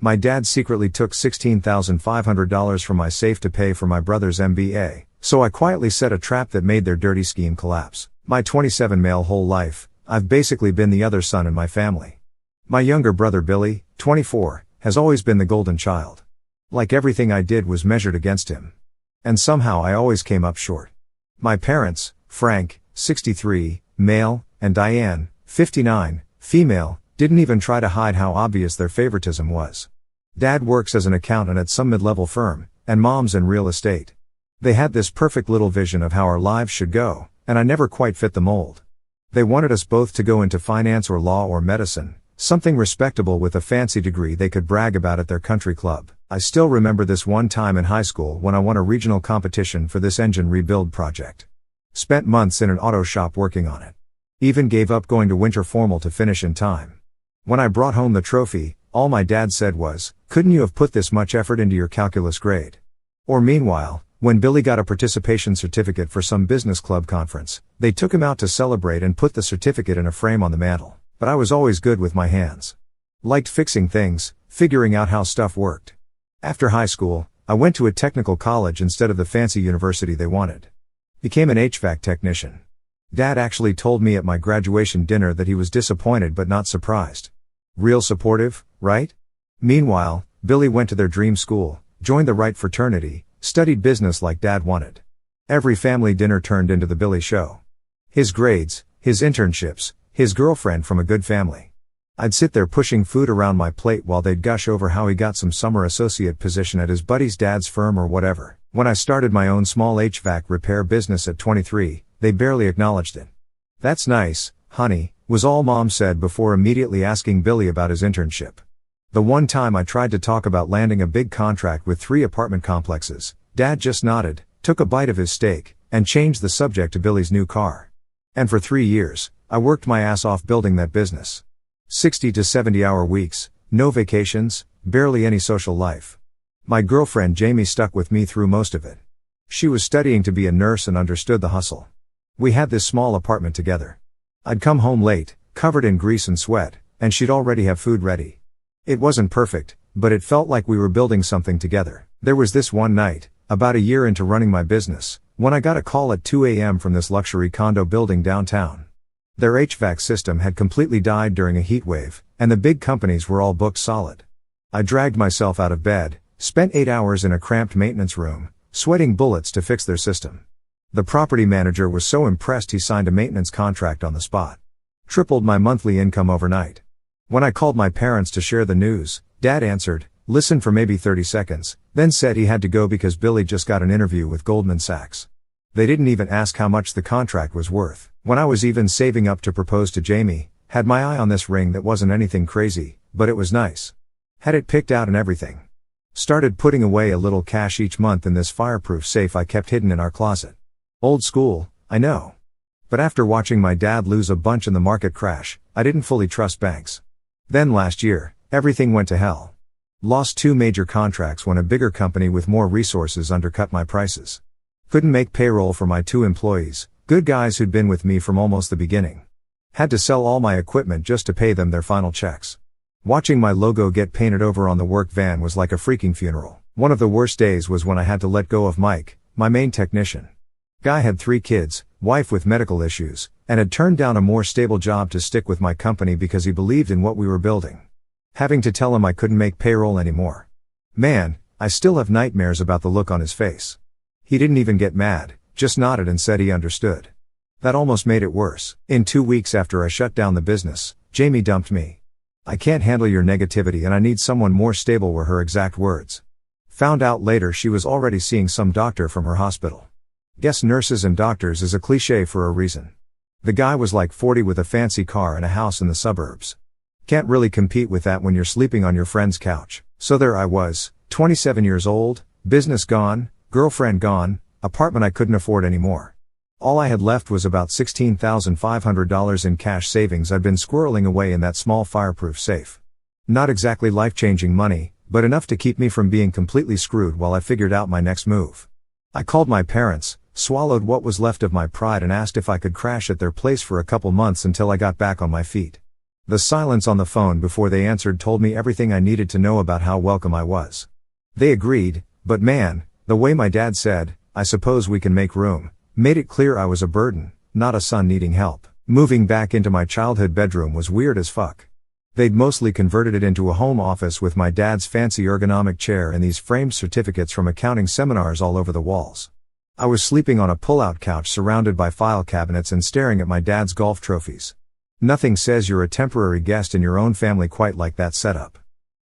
My dad secretly took $16,500 from my safe to pay for my brother's MBA, so I quietly set a trap that made their dirty scheme collapse. My 27 male whole life, I've basically been the other son in my family. My younger brother Billy, 24, has always been the golden child. Like everything I did was measured against him. And somehow I always came up short. My parents, Frank, 63, male, and Diane, 59, female, didn't even try to hide how obvious their favoritism was. Dad works as an accountant at some mid-level firm, and mom's in real estate. They had this perfect little vision of how our lives should go, and I never quite fit the mold. They wanted us both to go into finance or law or medicine, something respectable with a fancy degree they could brag about at their country club. I still remember this one time in high school when I won a regional competition for this engine rebuild project. Spent months in an auto shop working on it. Even gave up going to winter formal to finish in time. When I brought home the trophy, all my dad said was, "Couldn't you have put this much effort into your calculus grade?" Or meanwhile, when Billy got a participation certificate for some business club conference, they took him out to celebrate and put the certificate in a frame on the mantle. But I was always good with my hands. Liked fixing things, figuring out how stuff worked. After high school, I went to a technical college instead of the fancy university they wanted. Became an HVAC technician. Dad actually told me at my graduation dinner that he was disappointed but not surprised. Real supportive, right? Meanwhile, Billy went to their dream school, joined the right fraternity, studied business like Dad wanted. Every family dinner turned into the Billy show. His grades, his internships, his girlfriend from a good family. I'd sit there pushing food around my plate while they'd gush over how he got some summer associate position at his buddy's dad's firm or whatever. When I started my own small HVAC repair business at 23, they barely acknowledged it. "That's nice, honey," was all Mom said before immediately asking Billy about his internship. The one time I tried to talk about landing a big contract with 3 apartment complexes, Dad just nodded, took a bite of his steak, and changed the subject to Billy's new car. And for 3 years, I worked my ass off building that business. 60 to 70-hour weeks, no vacations, barely any social life. My girlfriend Jamie stuck with me through most of it. She was studying to be a nurse and understood the hustle. We had this small apartment together. I'd come home late, covered in grease and sweat, and she'd already have food ready. It wasn't perfect, but it felt like we were building something together. There was this one night, about a year into running my business, when I got a call at 2 a.m. from this luxury condo building downtown. Their HVAC system had completely died during a heat wave, and the big companies were all booked solid. I dragged myself out of bed, spent 8 hours in a cramped maintenance room, sweating bullets to fix their system. The property manager was so impressed he signed a maintenance contract on the spot. Tripled my monthly income overnight. When I called my parents to share the news, Dad answered, listened for maybe 30 seconds, then said he had to go because Billy just got an interview with Goldman Sachs. They didn't even ask how much the contract was worth. When I was even saving up to propose to Jamie, had my eye on this ring that wasn't anything crazy, but it was nice. Had it picked out and everything. Started putting away a little cash each month in this fireproof safe I kept hidden in our closet. Old school, I know. But after watching my dad lose a bunch in the market crash, I didn't fully trust banks. Then last year, everything went to hell. Lost 2 major contracts when a bigger company with more resources undercut my prices. Couldn't make payroll for my 2 employees, good guys who'd been with me from almost the beginning. Had to sell all my equipment just to pay them their final checks. Watching my logo get painted over on the work van was like a freaking funeral. One of the worst days was when I had to let go of Mike, my main technician. Guy had 3 kids, wife with medical issues, and had turned down a more stable job to stick with my company because he believed in what we were building. Having to tell him I couldn't make payroll anymore. Man, I still have nightmares about the look on his face. He didn't even get mad, just nodded and said he understood. That almost made it worse. In 2 weeks after I shut down the business, Jamie dumped me. "I can't handle your negativity and I need someone more stable," were her exact words. Found out later she was already seeing some doctor from her hospital. Guess nurses and doctors is a cliché for a reason. The guy was like 40 with a fancy car and a house in the suburbs. Can't really compete with that when you're sleeping on your friend's couch. So there I was, 27 years old, business gone, girlfriend gone, apartment I couldn't afford anymore. All I had left was about $16,500 in cash savings I'd been squirreling away in that small fireproof safe. Not exactly life-changing money, but enough to keep me from being completely screwed while I figured out my next move. I called my parents, swallowed what was left of my pride and asked if I could crash at their place for a couple months until I got back on my feet. The silence on the phone before they answered told me everything I needed to know about how welcome I was. They agreed, but man, the way my dad said, "I suppose we can make room," made it clear I was a burden, not a son needing help. Moving back into my childhood bedroom was weird as fuck. They'd mostly converted it into a home office with my dad's fancy ergonomic chair and these framed certificates from accounting seminars all over the walls. I was sleeping on a pull-out couch surrounded by file cabinets and staring at my dad's golf trophies. Nothing says you're a temporary guest in your own family quite like that setup.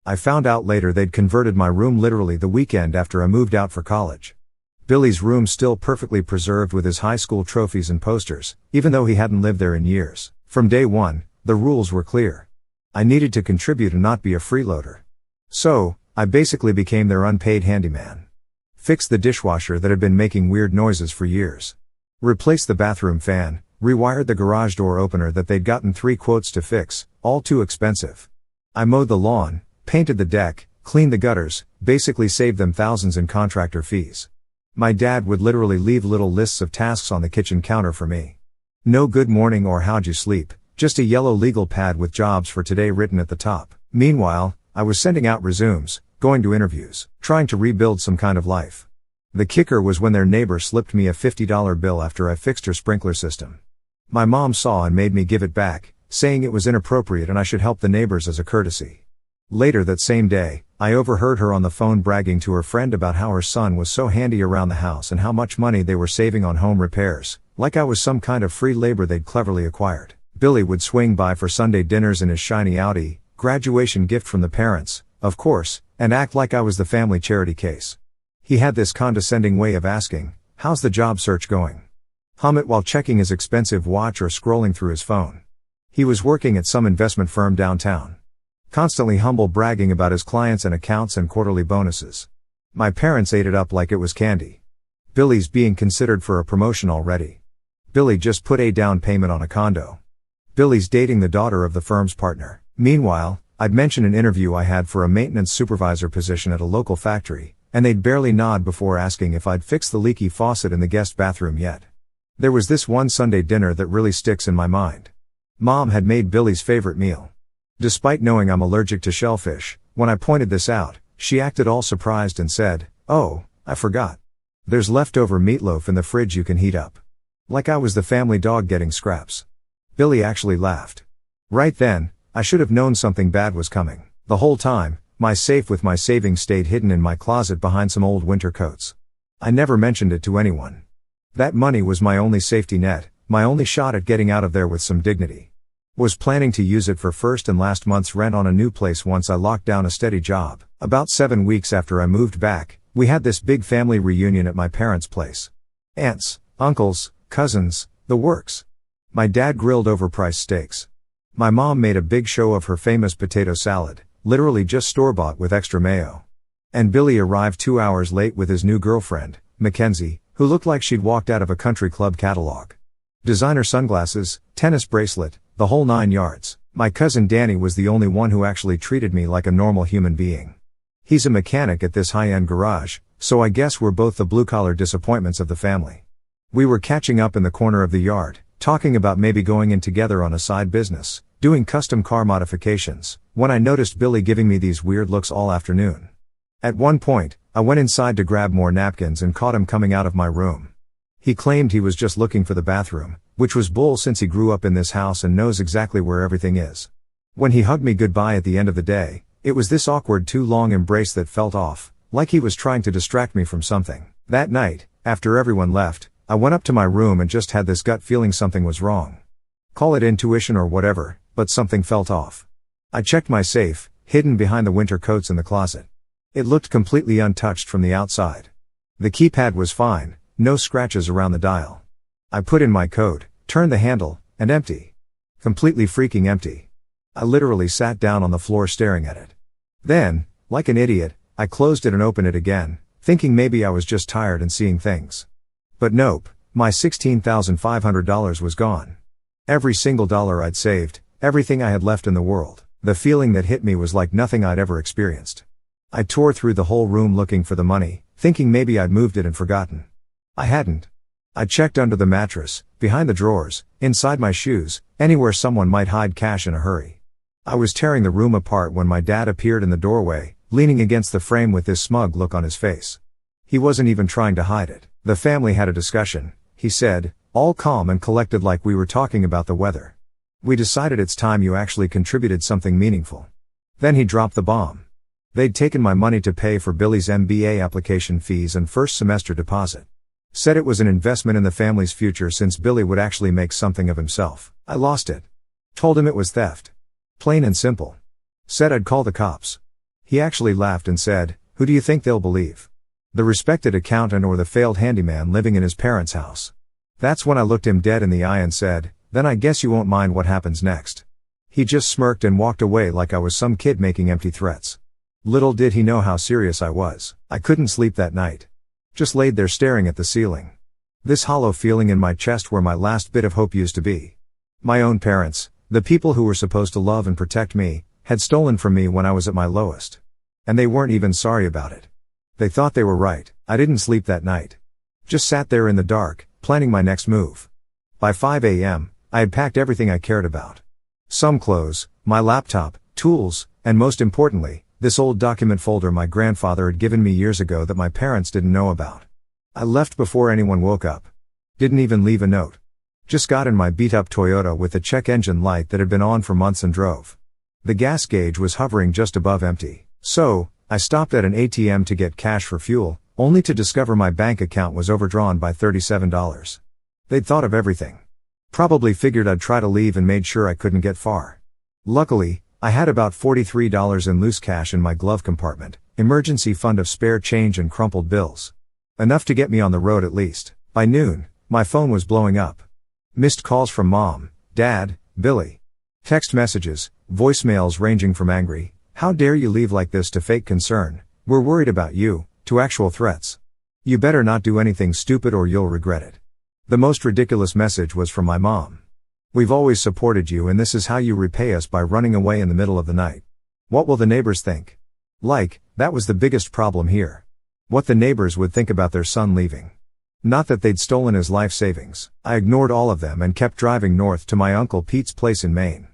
I found out later they'd converted my room literally the weekend after I moved out for college. Billy's room still perfectly preserved with his high school trophies and posters, even though he hadn't lived there in years. From day one, the rules were clear. I needed to contribute and not be a freeloader. So, I basically became their unpaid handyman. Fixed the dishwasher that had been making weird noises for years. Replaced the bathroom fan, rewired the garage door opener that they'd gotten 3 quotes to fix, all too expensive. I mowed the lawn, painted the deck, cleaned the gutters, basically saved them thousands in contractor fees. My dad would literally leave little lists of tasks on the kitchen counter for me. No good morning or how'd you sleep, just a yellow legal pad with jobs for today written at the top. Meanwhile, I was sending out resumes, going to interviews, trying to rebuild some kind of life. The kicker was when their neighbor slipped me a $50 bill after I fixed her sprinkler system. My mom saw and made me give it back, saying it was inappropriate and I should help the neighbors as a courtesy. Later that same day, I overheard her on the phone bragging to her friend about how her son was so handy around the house and how much money they were saving on home repairs, like I was some kind of free labor they'd cleverly acquired. Billy would swing by for Sunday dinners in his shiny Audi, graduation gift from the parents, of course, and act like I was the family charity case. He had this condescending way of asking, "How's the job search going?" Hum it while checking his expensive watch or scrolling through his phone. He was working at some investment firm downtown. Constantly humble bragging about his clients and accounts and quarterly bonuses. My parents ate it up like it was candy. Billy's being considered for a promotion already. Billy just put a down payment on a condo. Billy's dating the daughter of the firm's partner. Meanwhile, I'd mention an interview I had for a maintenance supervisor position at a local factory, and they'd barely nod before asking if I'd fixed the leaky faucet in the guest bathroom yet. There was this one Sunday dinner that really sticks in my mind. Mom had made Billy's favorite meal. Despite knowing I'm allergic to shellfish, when I pointed this out, she acted all surprised and said, "Oh, I forgot. There's leftover meatloaf in the fridge you can heat up." Like I was the family dog getting scraps. Billy actually laughed. Right then, I should have known something bad was coming. The whole time, my safe with my savings stayed hidden in my closet behind some old winter coats. I never mentioned it to anyone. That money was my only safety net, my only shot at getting out of there with some dignity. Was planning to use it for first and last month's rent on a new place once I locked down a steady job. About 7 weeks after I moved back, we had this big family reunion at my parents' place. Aunts, uncles, cousins, the works. My dad grilled overpriced steaks. My mom made a big show of her famous potato salad, literally just store-bought with extra mayo. And Billy arrived 2 hours late with his new girlfriend, Mackenzie, who looked like she'd walked out of a country club catalog. Designer sunglasses, tennis bracelet, the whole 9 yards. My cousin Danny was the only one who actually treated me like a normal human being. He's a mechanic at this high-end garage, so I guess we're both the blue-collar disappointments of the family. We were catching up in the corner of the yard, talking about maybe going in together on a side business, doing custom car modifications, when I noticed Billy giving me these weird looks all afternoon. At one point, I went inside to grab more napkins and caught him coming out of my room. He claimed he was just looking for the bathroom, which was bull since he grew up in this house and knows exactly where everything is. When he hugged me goodbye at the end of the day, it was this awkward too long embrace that felt off, like he was trying to distract me from something. That night, after everyone left, I went up to my room and just had this gut feeling something was wrong. Call it intuition or whatever, but something felt off. I checked my safe, hidden behind the winter coats in the closet. It looked completely untouched from the outside. The keypad was fine, no scratches around the dial. I put in my code, turned the handle, and empty. Completely freaking empty. I literally sat down on the floor staring at it. Then, like an idiot, I closed it and opened it again, thinking maybe I was just tired and seeing things. But nope, my $16,500 was gone. Every single dollar I'd saved, everything I had left in the world. The feeling that hit me was like nothing I'd ever experienced. I tore through the whole room looking for the money, thinking maybe I'd moved it and forgotten. I hadn't. I checked under the mattress, behind the drawers, inside my shoes, anywhere someone might hide cash in a hurry. I was tearing the room apart when my dad appeared in the doorway, leaning against the frame with this smug look on his face. He wasn't even trying to hide it. "The family had a discussion," he said, all calm and collected like we were talking about the weather. "We decided it's time you actually contributed something meaningful." Then he dropped the bomb. They'd taken my money to pay for Billy's MBA application fees and first semester deposit. Said it was an investment in the family's future since Billy would actually make something of himself. I lost it. Told him it was theft. Plain and simple. Said I'd call the cops. He actually laughed and said, "Who do you think they'll believe? The respected accountant or the failed handyman living in his parents' house?" That's when I looked him dead in the eye and said, "Then I guess you won't mind what happens next." He just smirked and walked away like I was some kid making empty threats. Little did he know how serious I was. I couldn't sleep that night. Just laid there staring at the ceiling. This hollow feeling in my chest where my last bit of hope used to be. My own parents, the people who were supposed to love and protect me, had stolen from me when I was at my lowest. And they weren't even sorry about it. They thought they were right. I didn't sleep that night. Just sat there in the dark, planning my next move. By 5 a.m., I had packed everything I cared about. Some clothes, my laptop, tools, and most importantly, this old document folder my grandfather had given me years ago that my parents didn't know about. I left before anyone woke up. Didn't even leave a note. Just got in my beat-up Toyota with the check engine light that had been on for months and drove. The gas gauge was hovering just above empty. So, I stopped at an ATM to get cash for fuel, only to discover my bank account was overdrawn by $37. They'd thought of everything. Probably figured I'd try to leave and made sure I couldn't get far. Luckily, I had about $43 in loose cash in my glove compartment, emergency fund of spare change and crumpled bills. Enough to get me on the road at least. By noon, my phone was blowing up. Missed calls from Mom, Dad, Billy. Text messages, voicemails ranging from angry, "How dare you leave like this," to fake concern, "We're worried about you," to actual threats. "You better not do anything stupid or you'll regret it." The most ridiculous message was from my mom. "We've always supported you and this is how you repay us, by running away in the middle of the night. What will the neighbors think?" That was the biggest problem here. What the neighbors would think about their son leaving. Not that they'd stolen his life savings. I ignored all of them and kept driving north to my Uncle Pete's place in Maine.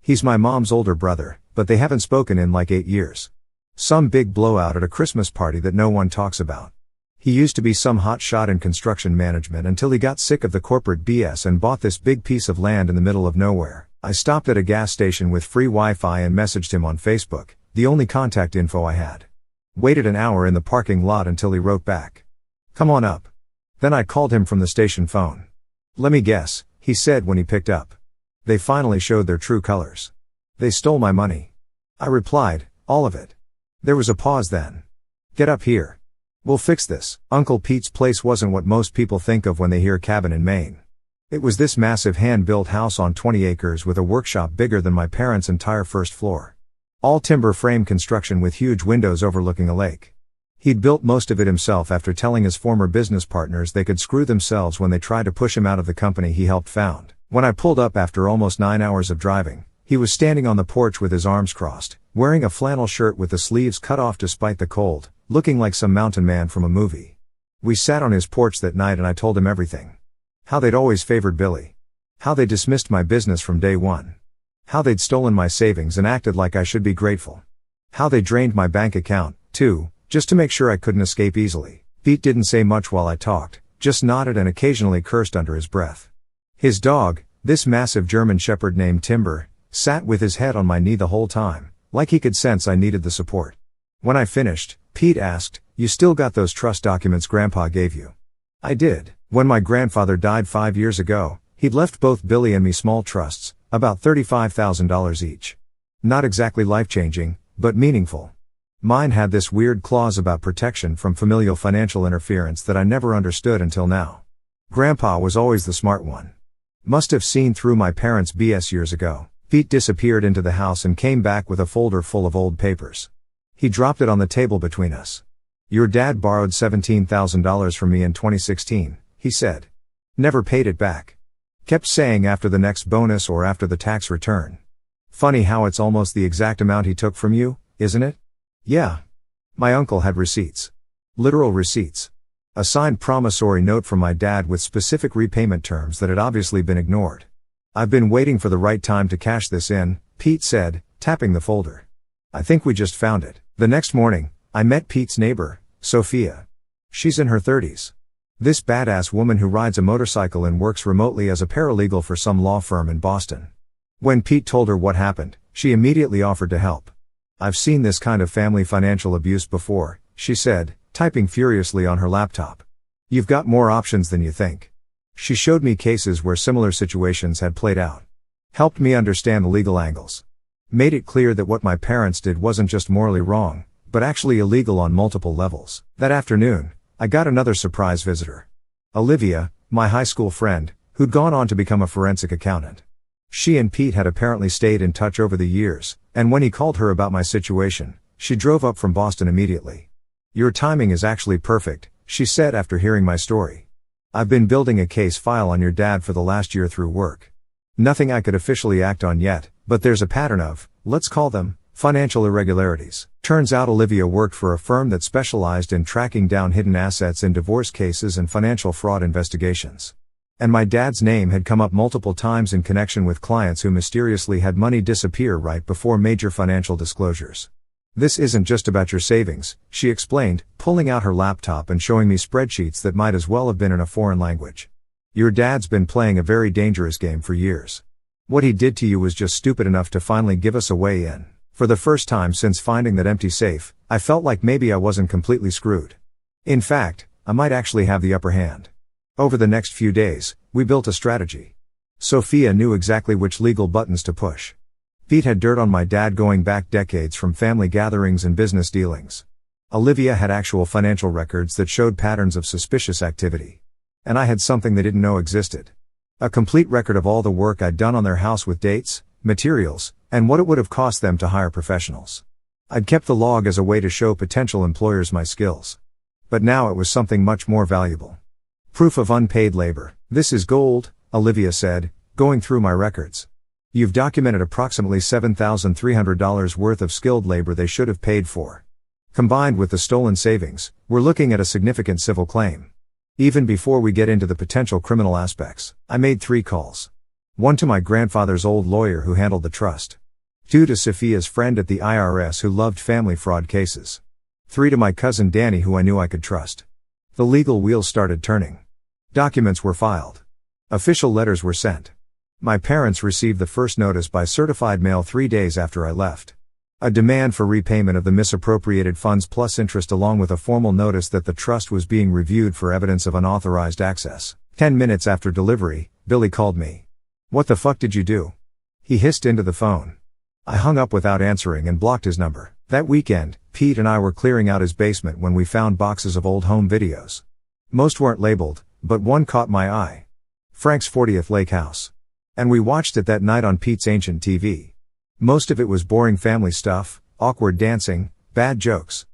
He's my mom's older brother, but they haven't spoken in like 8 years. Some big blowout at a Christmas party that no one talks about. He used to be some hot shot in construction management until he got sick of the corporate BS and bought this big piece of land in the middle of nowhere. I stopped at a gas station with free Wi-Fi and messaged him on Facebook, the only contact info I had. Waited an hour in the parking lot until he wrote back, "Come on up." Then I called him from the station phone. "Let me guess," he said when he picked up. They finally showed their true colors. "They stole my money." I replied, "All of it." There was a pause then. "Get up here. We'll fix this." Uncle Pete's place wasn't what most people think of when they hear cabin in Maine. It was this massive hand-built house on 20 acres with a workshop bigger than my parents' entire first floor. All timber frame construction with huge windows overlooking a lake. He'd built most of it himself after telling his former business partners they could screw themselves when they tried to push him out of the company he helped found. When I pulled up after almost 9 hours of driving, he was standing on the porch with his arms crossed, wearing a flannel shirt with the sleeves cut off despite the cold, looking like some mountain man from a movie. We sat on his porch that night and I told him everything. How they'd always favored Billy. How they dismissed my business from day one. How they'd stolen my savings and acted like I should be grateful. How they drained my bank account, too, just to make sure I couldn't escape easily. Pete didn't say much while I talked, just nodded and occasionally cursed under his breath. His dog, this massive German shepherd named Timber, sat with his head on my knee the whole time, like he could sense I needed the support. When I finished, Pete asked, "You still got those trust documents Grandpa gave you?" I did. When my grandfather died 5 years ago, he'd left both Billy and me small trusts, about $35,000 each. Not exactly life-changing, but meaningful. Mine had this weird clause about protection from familial financial interference that I never understood until now. Grandpa was always the smart one. Must have seen through my parents' BS years ago. Pete disappeared into the house and came back with a folder full of old papers. He dropped it on the table between us. "Your dad borrowed $17,000 from me in 2016, he said. Never paid it back. Kept saying after the next bonus or after the tax return. Funny how it's almost the exact amount he took from you, isn't it?" Yeah. My uncle had receipts. Literal receipts. A signed promissory note from my dad with specific repayment terms that had obviously been ignored. "I've been waiting for the right time to cash this in," Pete said, tapping the folder. I think we just found it. The next morning, I met Pete's neighbor, Sophia. She's in her 30s. This badass woman who rides a motorcycle and works remotely as a paralegal for some law firm in Boston. When Pete told her what happened, she immediately offered to help. I've seen this kind of family financial abuse before, she said, typing furiously on her laptop. You've got more options than you think. She showed me cases where similar situations had played out. Helped me understand the legal angles. Made it clear that what my parents did wasn't just morally wrong, but actually illegal on multiple levels. That afternoon, I got another surprise visitor. Olivia, my high school friend, who'd gone on to become a forensic accountant. She and Pete had apparently stayed in touch over the years, and when he called her about my situation, she drove up from Boston immediately. Your timing is actually perfect, she said after hearing my story. I've been building a case file on your dad for the last year through work. Nothing I could officially act on yet, but there's a pattern of, let's call them, financial irregularities. Turns out Olivia worked for a firm that specialized in tracking down hidden assets in divorce cases and financial fraud investigations. And my dad's name had come up multiple times in connection with clients who mysteriously had money disappear right before major financial disclosures. This isn't just about your savings, she explained, pulling out her laptop and showing me spreadsheets that might as well have been in a foreign language. Your dad's been playing a very dangerous game for years. What he did to you was just stupid enough to finally give us a way in. For the first time since finding that empty safe, I felt like maybe I wasn't completely screwed. In fact, I might actually have the upper hand. Over the next few days, we built a strategy. Sophia knew exactly which legal buttons to push. Pete had dirt on my dad going back decades from family gatherings and business dealings. Olivia had actual financial records that showed patterns of suspicious activity. And I had something they didn't know existed. A complete record of all the work I'd done on their house with dates, materials, and what it would have cost them to hire professionals. I'd kept the log as a way to show potential employers my skills. But now it was something much more valuable. Proof of unpaid labor. This is gold, Olivia said, going through my records. You've documented approximately $7,300 worth of skilled labor they should have paid for. Combined with the stolen savings, we're looking at a significant civil claim. Even before we get into the potential criminal aspects, I made 3 calls. 1 to my grandfather's old lawyer who handled the trust. 2 to Sophia's friend at the IRS who loved family fraud cases. 3 to my cousin Danny who I knew I could trust. The legal wheels started turning. Documents were filed. Official letters were sent. My parents received the first notice by certified mail 3 days after I left. A demand for repayment of the misappropriated funds plus interest along with a formal notice that the trust was being reviewed for evidence of unauthorized access. 10 minutes after delivery, Billy called me. What the fuck did you do? He hissed into the phone. I hung up without answering and blocked his number. That weekend, Pete and I were clearing out his basement when we found boxes of old home videos. Most weren't labeled, but one caught my eye. Frank's 40th Lake House. And we watched it that night on Pete's ancient TV. Most of it was boring family stuff, awkward dancing, bad jokes.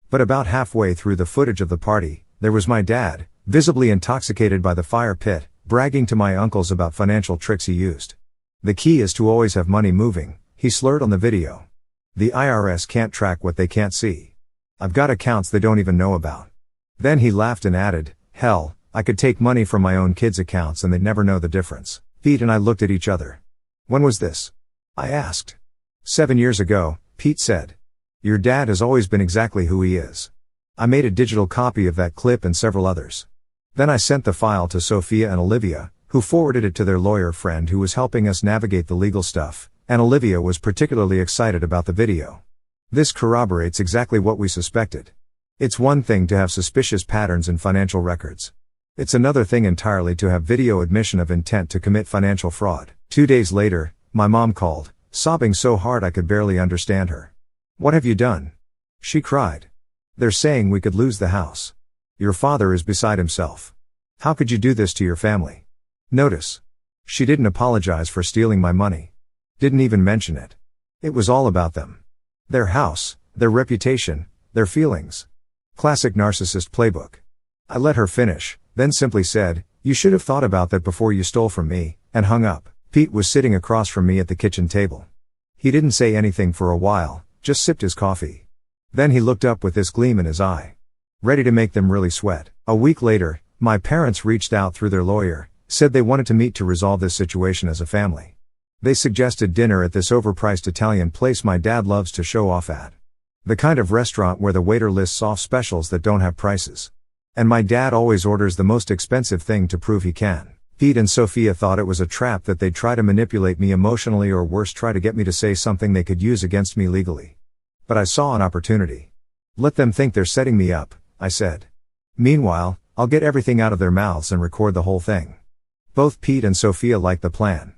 But about halfway through the footage of the party, there was my dad, visibly intoxicated by the fire pit, bragging to my uncles about financial tricks he used. The key is to always have money moving, he slurred on the video. The IRS can't track what they can't see. I've got accounts they don't even know about. Then he laughed and added, hell, I could take money from my own kids' accounts and they'd never know the difference. Pete and I looked at each other. When was this? I asked. 7 years ago, Pete said. Your dad has always been exactly who he is. I made a digital copy of that clip and several others. Then I sent the file to Sophia and Olivia, who forwarded it to their lawyer friend who was helping us navigate the legal stuff, and Olivia was particularly excited about the video. This corroborates exactly what we suspected. It's one thing to have suspicious patterns in financial records. It's another thing entirely to have video admission of intent to commit financial fraud. 2 days later, my mom called, sobbing so hard I could barely understand her. What have you done? She cried. They're saying we could lose the house. Your father is beside himself. How could you do this to your family? Notice. She didn't apologize for stealing my money. Didn't even mention it. It was all about them. Their house, their reputation, their feelings. Classic narcissist playbook. I let her finish, then simply said, you should have thought about that before you stole from me, and hung up. Pete was sitting across from me at the kitchen table. He didn't say anything for a while, just sipped his coffee. Then he looked up with this gleam in his eye. Ready to make them really sweat. A week later, my parents reached out through their lawyer, said they wanted to meet to resolve this situation as a family. They suggested dinner at this overpriced Italian place my dad loves to show off at. The kind of restaurant where the waiter lists off specials that don't have prices. And my dad always orders the most expensive thing to prove he can. Pete and Sophia thought it was a trap that they'd try to manipulate me emotionally or worse try to get me to say something they could use against me legally. But I saw an opportunity. Let them think they're setting me up, I said. Meanwhile, I'll get everything out of their mouths and record the whole thing. Both Pete and Sophia liked the plan.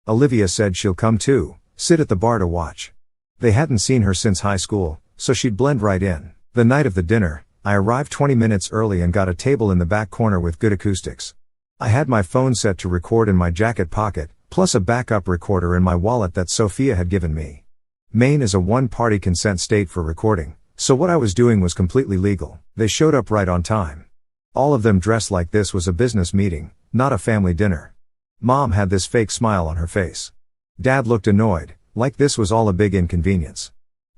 Olivia said she'll come too, sit at the bar to watch. They hadn't seen her since high school, so she'd blend right in. The night of the dinner, I arrived 20 minutes early and got a table in the back corner with good acoustics. I had my phone set to record in my jacket pocket, plus a backup recorder in my wallet that Sophia had given me. Maine is a one-party consent state for recording, so what I was doing was completely legal. They showed up right on time. All of them dressed like this was a business meeting, not a family dinner. Mom had this fake smile on her face. Dad looked annoyed, like this was all a big inconvenience.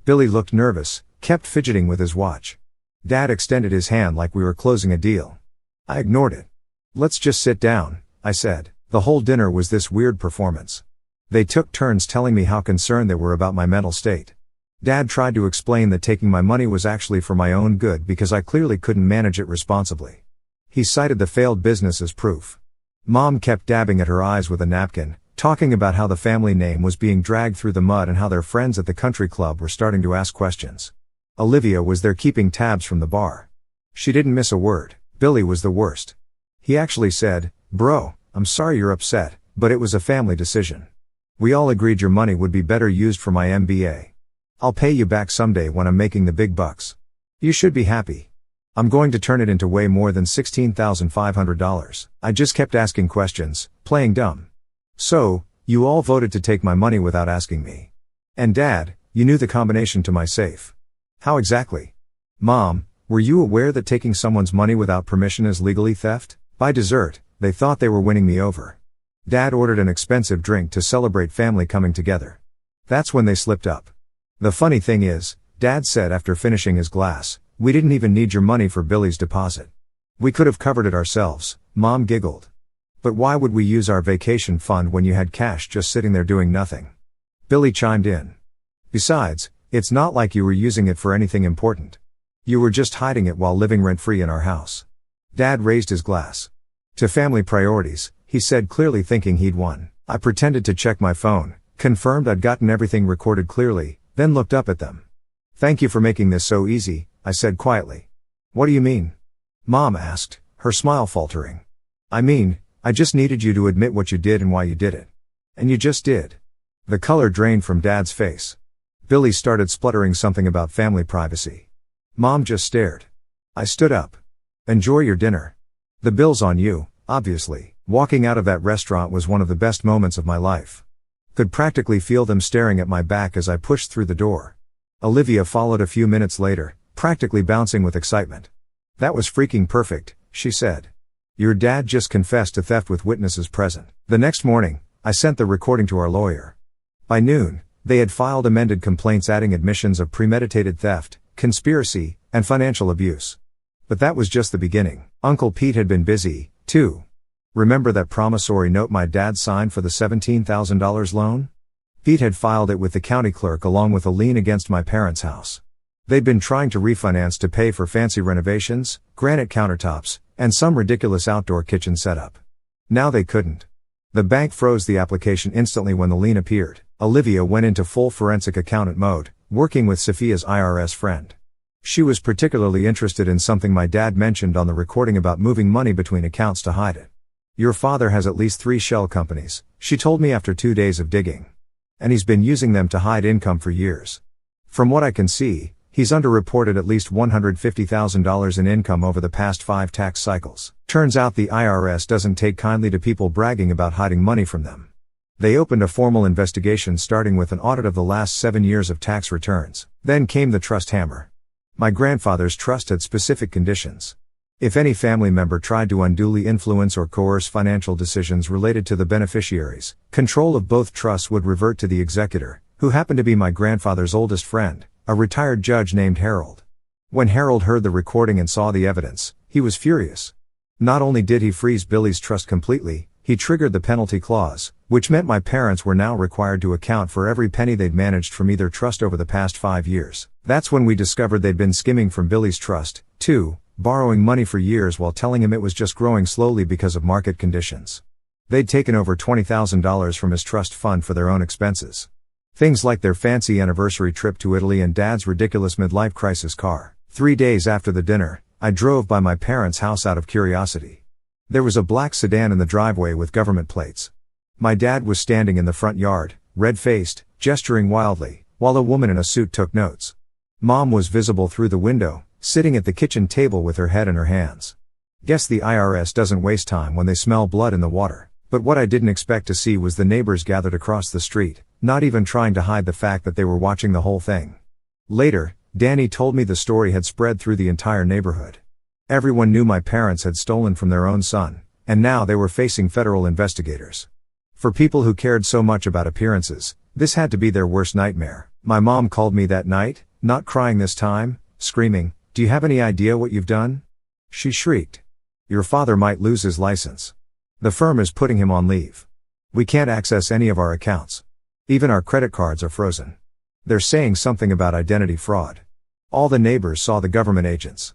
Billy looked nervous, kept fidgeting with his watch. Dad extended his hand like we were closing a deal. I ignored it. Let's just sit down, I said. The whole dinner was this weird performance. They took turns telling me how concerned they were about my mental state. Dad tried to explain that taking my money was actually for my own good because I clearly couldn't manage it responsibly. He cited the failed business as proof. Mom kept dabbing at her eyes with a napkin, talking about how the family name was being dragged through the mud and how their friends at the country club were starting to ask questions. Olivia was there keeping tabs from the bar. She didn't miss a word. Billy was the worst. He actually said, "Bro, I'm sorry you're upset, but it was a family decision. We all agreed your money would be better used for my MBA. I'll pay you back someday when I'm making the big bucks. You should be happy. I'm going to turn it into way more than $16,500. I just kept asking questions, playing dumb. So, you all voted to take my money without asking me. And Dad, you knew the combination to my safe. How exactly? Mom, were you aware that taking someone's money without permission is legally theft? By dessert, they thought they were winning me over. Dad ordered an expensive drink to celebrate family coming together. That's when they slipped up. The funny thing is, Dad said after finishing his glass, "We didn't even need your money for Billy's deposit. We could have covered it ourselves," Mom giggled. "But why would we use our vacation fund when you had cash just sitting there doing nothing?" Billy chimed in. "Besides, it's not like you were using it for anything important. You were just hiding it while living rent-free in our house." Dad raised his glass. "To family priorities," he said, clearly thinking he'd won. I pretended to check my phone, confirmed I'd gotten everything recorded clearly, then looked up at them. "Thank you for making this so easy," I said quietly. "What do you mean?" Mom asked, her smile faltering. "I mean, I just needed you to admit what you did and why you did it. And you just did." The color drained from Dad's face. Billy started spluttering something about family privacy. Mom just stared. I stood up. "Enjoy your dinner. The bill's on you, obviously." Walking out of that restaurant was one of the best moments of my life. Could practically feel them staring at my back as I pushed through the door. Olivia followed a few minutes later, practically bouncing with excitement. "That was freaking perfect," she said. "Your dad just confessed to theft with witnesses present." The next morning, I sent the recording to our lawyer. By noon, they had filed amended complaints adding admissions of premeditated theft, conspiracy, and financial abuse. But that was just the beginning. Uncle Pete had been busy, too. Remember that promissory note my dad signed for the $17,000 loan? Pete had filed it with the county clerk along with a lien against my parents' house. They'd been trying to refinance to pay for fancy renovations, granite countertops, and some ridiculous outdoor kitchen setup. Now they couldn't. The bank froze the application instantly when the lien appeared. Olivia went into full forensic accountant mode, working with Sophia's IRS friend. She was particularly interested in something my dad mentioned on the recording about moving money between accounts to hide it. "Your father has at least 3 shell companies," she told me after 2 days of digging. "And he's been using them to hide income for years. From what I can see, he's underreported at least $150,000 in income over the past 5 tax cycles." Turns out the IRS doesn't take kindly to people bragging about hiding money from them. They opened a formal investigation starting with an audit of the last 7 years of tax returns. Then came the trust hammer. My grandfather's trust had specific conditions. If any family member tried to unduly influence or coerce financial decisions related to the beneficiaries, control of both trusts would revert to the executor, who happened to be my grandfather's oldest friend, a retired judge named Harold. When Harold heard the recording and saw the evidence, he was furious. Not only did he freeze Billy's trust completely, He triggered the penalty clause, which meant my parents were now required to account for every penny they'd managed from either trust over the past 5 years. That's when we discovered they'd been skimming from Billy's trust, too, borrowing money for years while telling him it was just growing slowly because of market conditions. They'd taken over $20,000 from his trust fund for their own expenses. Things like their fancy anniversary trip to Italy and Dad's ridiculous midlife crisis car. 3 days after the dinner, I drove by my parents' house out of curiosity. There was a black sedan in the driveway with government plates. My dad was standing in the front yard, red-faced, gesturing wildly, while a woman in a suit took notes. Mom was visible through the window, sitting at the kitchen table with her head in her hands. Guess the IRS doesn't waste time when they smell blood in the water. But what I didn't expect to see was the neighbors gathered across the street, not even trying to hide the fact that they were watching the whole thing. Later, Danny told me the story had spread through the entire neighborhood. Everyone knew my parents had stolen from their own son, and now they were facing federal investigators. For people who cared so much about appearances, this had to be their worst nightmare. My mom called me that night, not crying this time, screaming, "Do you have any idea what you've done?" She shrieked. "Your father might lose his license. The firm is putting him on leave. We can't access any of our accounts. Even our credit cards are frozen. They're saying something about identity fraud." All the neighbors saw the government agents.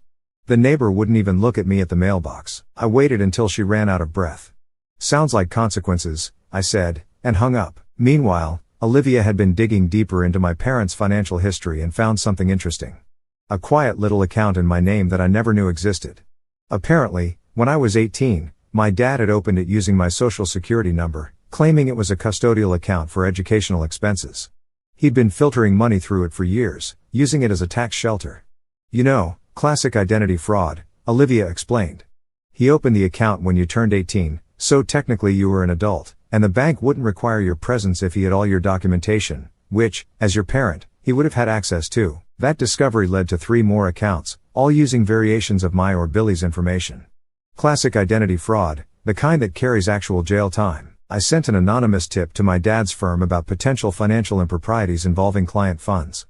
The neighbor wouldn't even look at me at the mailbox. I waited until she ran out of breath. "Sounds like consequences," I said, and hung up. Meanwhile, Olivia had been digging deeper into my parents' financial history and found something interesting. A quiet little account in my name that I never knew existed. Apparently, when I was 18, my dad had opened it using my social security number, claiming it was a custodial account for educational expenses. He'd been filtering money through it for years, using it as a tax shelter. "You know, classic identity fraud," Olivia explained. "He opened the account when you turned 18, so technically you were an adult, and the bank wouldn't require your presence if he had all your documentation, which, as your parent, he would have had access to." That discovery led to 3 more accounts, all using variations of my or Billy's information. Classic identity fraud, the kind that carries actual jail time. I sent an anonymous tip to my dad's firm about potential financial improprieties involving client funds.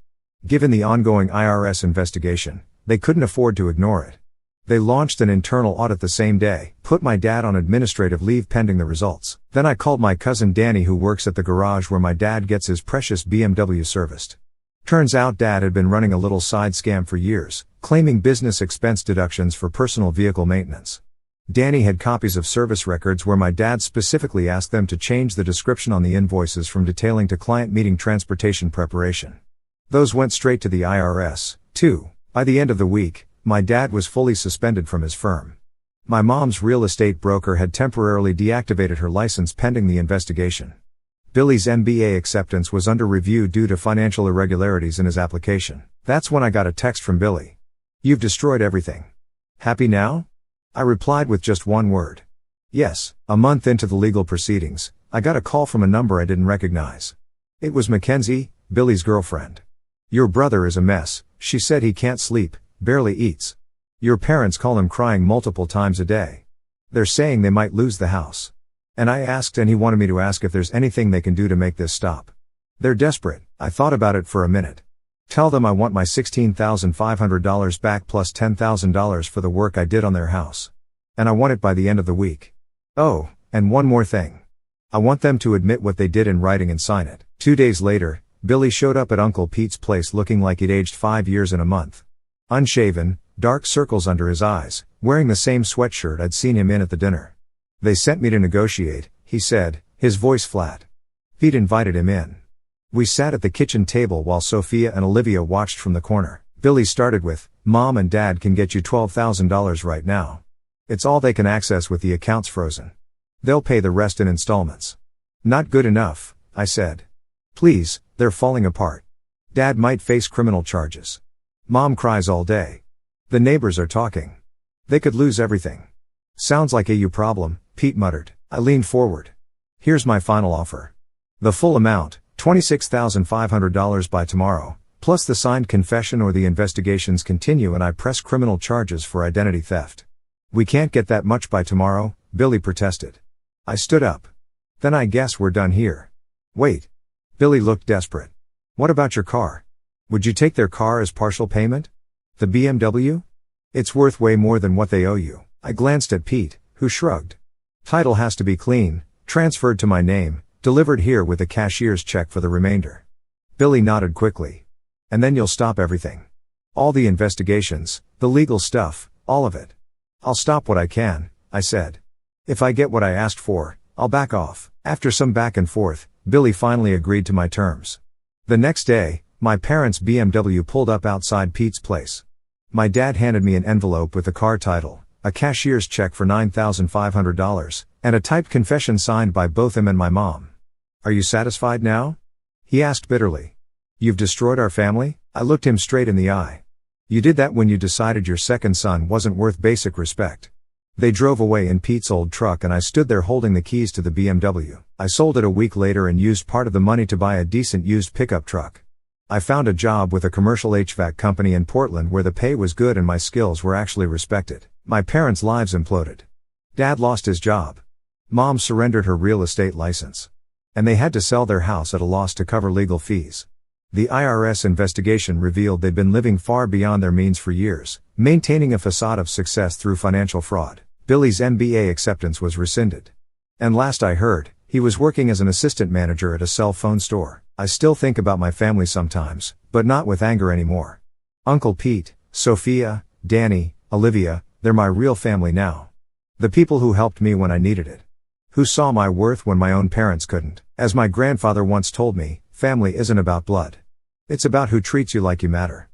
Given the ongoing IRS investigation, they couldn't afford to ignore it. They launched an internal audit the same day, put my dad on administrative leave pending the results. Then I called my cousin Danny, who works at the garage where my dad gets his precious BMW serviced. Turns out Dad had been running a little side scam for years, claiming business expense deductions for personal vehicle maintenance. Danny had copies of service records where my dad specifically asked them to change the description on the invoices from detailing to client meeting transportation preparation. Those went straight to the IRS, too. By the end of the week, my dad was fully suspended from his firm. My mom's real estate broker had temporarily deactivated her license pending the investigation. Billy's MBA acceptance was under review due to financial irregularities in his application. That's when I got a text from Billy. "You've destroyed everything. Happy now?" I replied with just one word. "Yes." A month into the legal proceedings, I got a call from a number I didn't recognize. It was Mackenzie, Billy's girlfriend. "Your brother is a mess," she said. "He can't sleep, barely eats. Your parents call him crying multiple times a day. They're saying they might lose the house. And I asked, and he wanted me to ask if there's anything they can do to make this stop. They're desperate." I thought about it for a minute. "Tell them I want my $16,500 back plus $10,000 for the work I did on their house. And I want it by the end of the week. Oh, and one more thing. I want them to admit what they did in writing and sign it." 2 days later, Billy showed up at Uncle Pete's place looking like he'd aged 5 years in a month. Unshaven, dark circles under his eyes, wearing the same sweatshirt I'd seen him in at the dinner. "They sent me to negotiate," he said, his voice flat. Pete invited him in. We sat at the kitchen table while Sophia and Olivia watched from the corner. Billy started with, "Mom and Dad can get you $12,000 right now. It's all they can access with the accounts frozen. They'll pay the rest in installments." "Not good enough," I said. "Please, they're falling apart. Dad might face criminal charges. Mom cries all day. The neighbors are talking. They could lose everything." "Sounds like a you problem," Pete muttered. I leaned forward. "Here's my final offer. The full amount, $26,500 by tomorrow, plus the signed confession or the investigations continue and I press criminal charges for identity theft." "We can't get that much by tomorrow," Billy protested. I stood up. "Then I guess we're done here." "Wait." Billy looked desperate. "What about your car? Would you take their car as partial payment? The BMW? It's worth way more than what they owe you." I glanced at Pete, who shrugged. Title has to be clean, transferred to my name, delivered here with a cashier's check for the remainder. Billy nodded quickly. And then you'll stop everything. All the investigations, the legal stuff, all of it. I'll stop what I can, I said. If I get what I asked for, I'll back off. After some back and forth, Billy finally agreed to my terms. The next day, my parents' BMW pulled up outside Pete's place. My dad handed me an envelope with the car title, a cashier's check for $9,500, and a typed confession signed by both him and my mom. Are you satisfied now? He asked bitterly. You've destroyed our family? I looked him straight in the eye. You did that when you decided your second son wasn't worth basic respect. They drove away in Pete's old truck and I stood there holding the keys to the BMW. I sold it a week later and used part of the money to buy a decent used pickup truck. I found a job with a commercial HVAC company in Portland where the pay was good and my skills were actually respected. My parents' lives imploded. Dad lost his job. Mom surrendered her real estate license. And they had to sell their house at a loss to cover legal fees. The IRS investigation revealed they'd been living far beyond their means for years, maintaining a facade of success through financial fraud. Billy's MBA acceptance was rescinded. And last I heard, he was working as an assistant manager at a cell phone store. I still think about my family sometimes, but not with anger anymore. Uncle Pete, Sophia, Danny, Olivia, they're my real family now. The people who helped me when I needed it. Who saw my worth when my own parents couldn't. As my grandfather once told me, family isn't about blood. It's about who treats you like you matter.